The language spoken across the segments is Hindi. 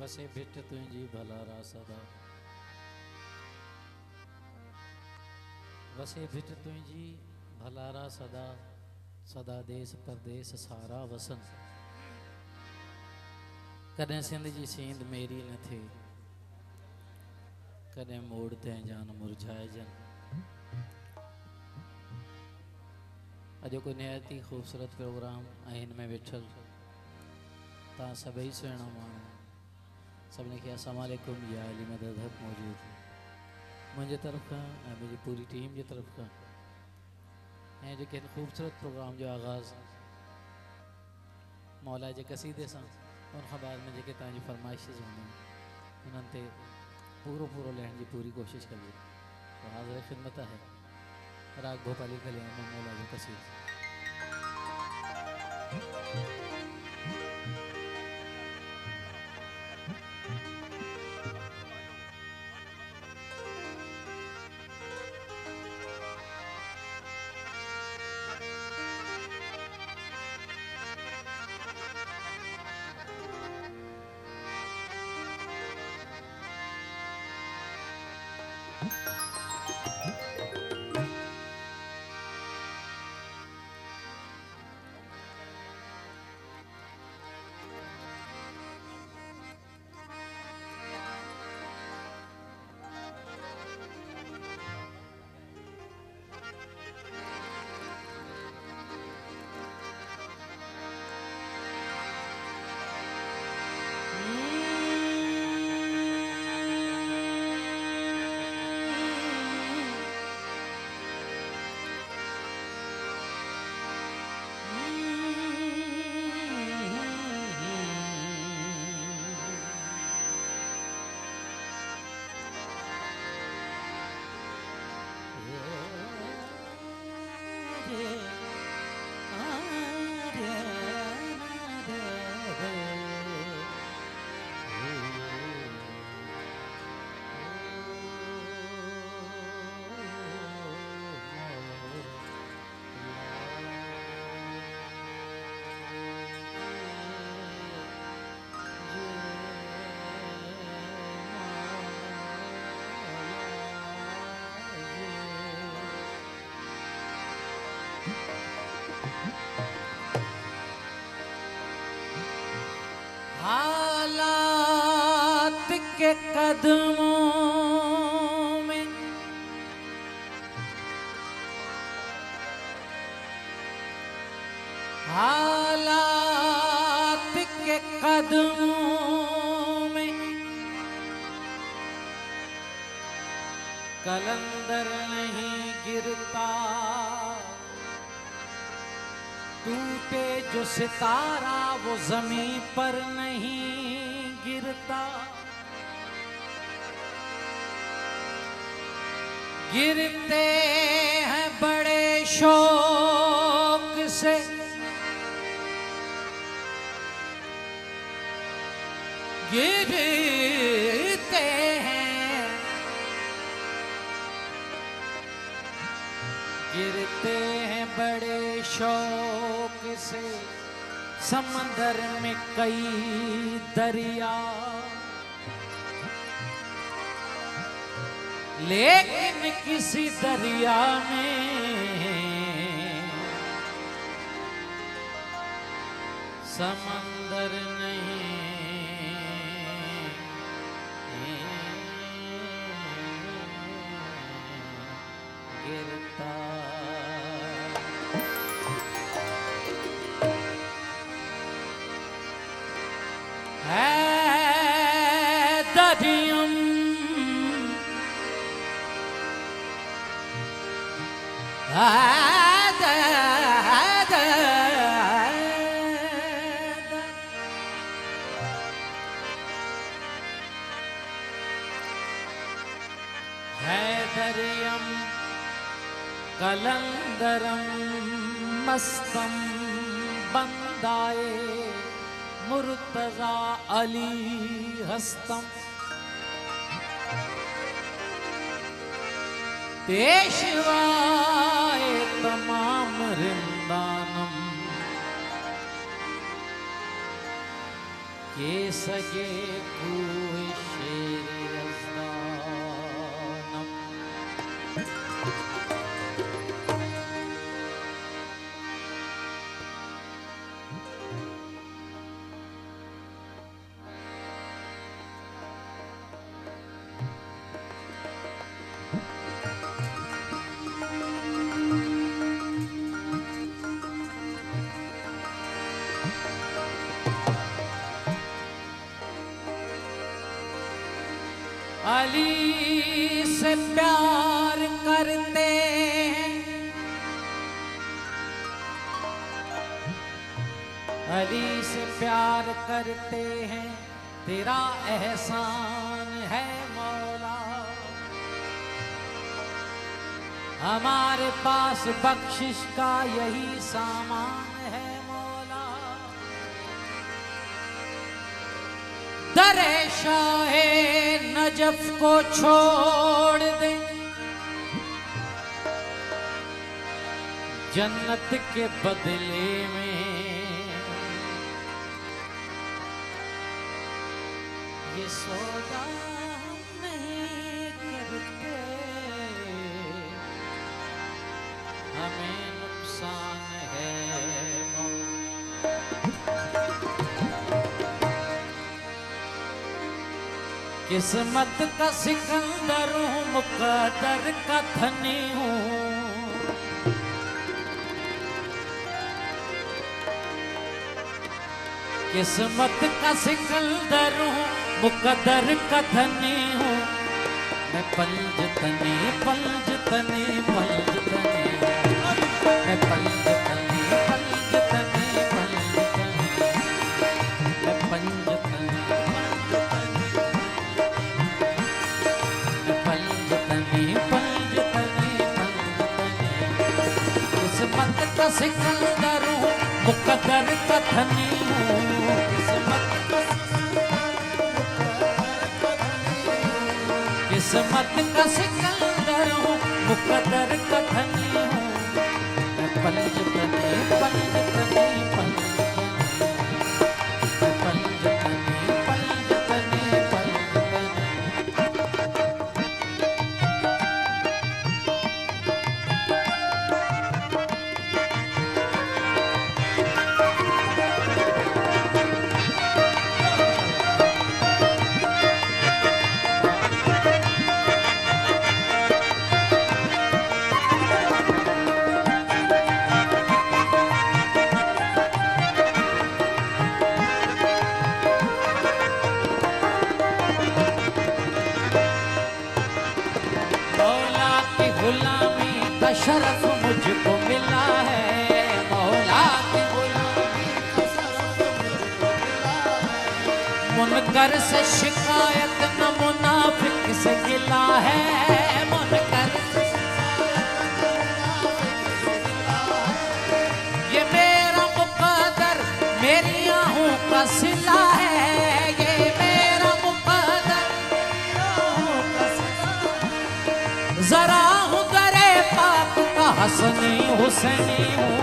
वसे भिट तुझी भलारा सदा, वसे भिट तुझी भलारा सदा, सदा देश परदेस सारा वसन। कदें सिंध जी सींद मेरी न थे, कदें मोड़ ते जान मुरझाए जन। अॼु कोई नहायत ही ख़ूबसूरत प्रोग्राम ऐं हिन में वेठल तव्हां सभई सुहिणा माण्हू सभिनी खे अस्सलाम वालेकुम या अली मदद हक़ मौजूद मुंहिंजे तरफ़ खां ऐं मुंहिंजी पूरी टीम जी तरफ़ खां ऐं जेके हिन ख़ूबसूरत प्रोग्राम जो आगाज़ मौला जे क़सीदे सां उन खां बाद में जेके तव्हांजी फरमाइशिस हूंदियूं उन्हनि ते पूरो लहण जी पूरी कोशिशि कबी। तो हाज़िर ख़िदमत है राग भोपाली कल्याण में मौला जो क़सीद। हालात के कदमों में हालात के कदमों में कलंदर नहीं गिरता, टूटे जो सितारा वो जमीन पर नहीं गिरता। गिरते हैं बड़े शौक से, गिरते हैं बड़े शौक से। समंदर में कई दरिया, लेकिन किसी दरिया में समंदर नहीं गिरता। दरियम हैदरियम कलंदरम मस्तम बंदाए मुर्तजा अली हस्तम। पेशवाए तमाम रिंदानम के सगे कुए शेर यज़दानम। अली से प्यार करते हैं, अली से प्यार करते हैं, तेरा एहसान है मौला। हमारे पास बख्शिश का यही सामान है मौला। दरे शाहे नजफ को छोड़ दे, जन्नत के बदले में ये सौदा हम नहीं करते, हमें नुकसान है किस्मत का सिकंदर हूँ, मुकद्दर का धनी हूँ। किस्मत का सिकंदर हूँ, मुकद्दर का धनी हूँ। मैं पंजतनी पंजतनी पंजतनी, मैं पंजतनी पंजतनी पंजतनी, मैं पंजतनी किस्मत का सिकंदर हूँ, मुकद्दर का धनी हूँ। किस्मत का सिकंदर हूँ, मुकद्दर का धनी हूँ। मैं पंजतनी पंजतनी पंजतनी, मैं पंजतनी पंजतनी पंजतनी। गुलामी का शरफ मुझको मिला है, मौला की गुलामी का शरफ मुझको मिला है। मुनकर से शिकायत न मुनाफिक से गिला है, मुनकर से शिकायत न मुनाफिक से गिला है। ये मेरा मुकद्दर मेरी आहूं का सिला है, ये मेरा मुकद्दर मेरी आहूं का सिला है। जरा हसनी हुसैनी हूँ,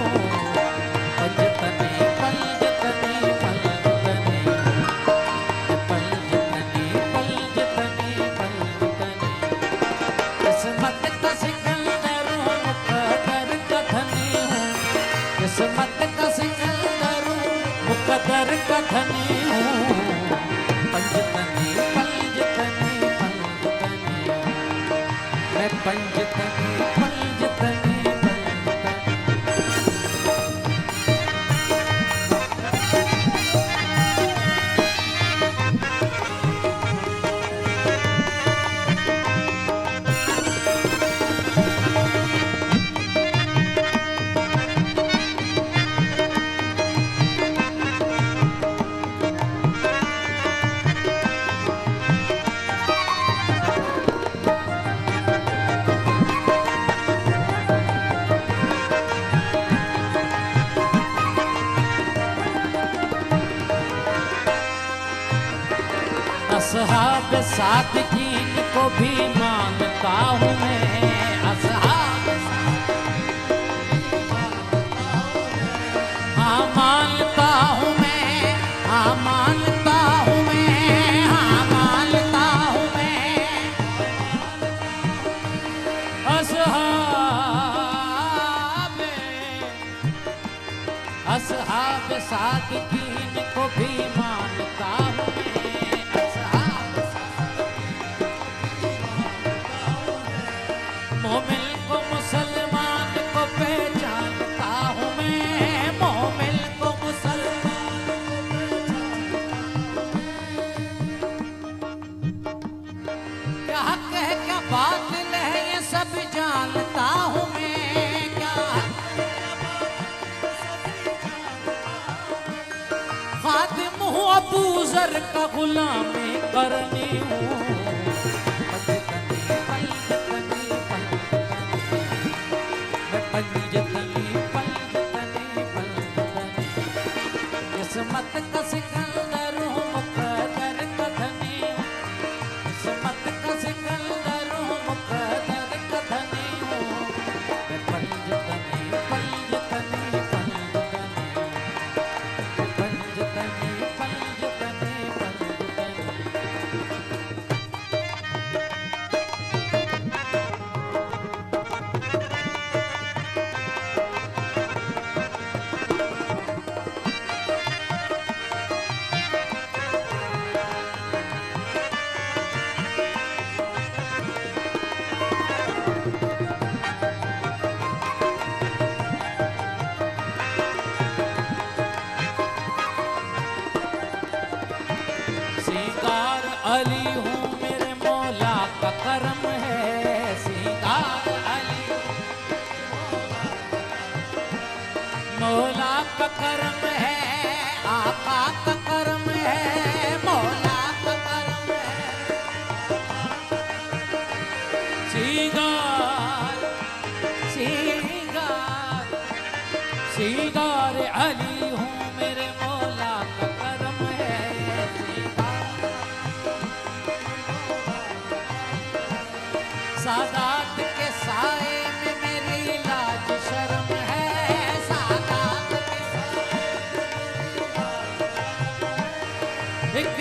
पंजतनी पंजतनी पंजतनी, पंजतनी पंजतनी पंजतनी। किस्मत का सिकंदर हूँ, मुकद्दर का धनी हूँ। किस्मत का सिकंदर हूँ, मुकद्दर का धनी हूँ। पंजतनी पंजतनी पंजतनी, मैं पंजतनी पंजतनी। असहाब सादकीन को भी मानता हूँ मैं, असहाब हाँ मानता हूँ मैं, हाँ मानता असहाब सादिकीन को भी मानता हूँ मैं, असहाब मोमिन को मुसलमान को पहचानता हूँ मैं, मोमिन को मुसलमान क्या हक है क्या बातिल है ये सब जानता हूँ मैं, क्या खादिम हूँ अबू जर का गुलामी करनी हूँ, किस्मत का सिकंदर हूँ मुकद्दर का धनी हूँ, किस्मत का सिकंदर हूँ मुकद्दर का धनी हूँ, मैं पंजतनी पंजतनी पंजतनी, मैं पंजतनी पंजतनी सिंगार अली हूँ मेरे मौला का करम है, सिंगार अली मौला का करम है, आका का करम है, मौला का करम है, सिंगार सिंगार सिंगार अली हूँ मेरे मौला का करम है, सादात के साए में मेरी लाज शर्म है, सादात के साए में एक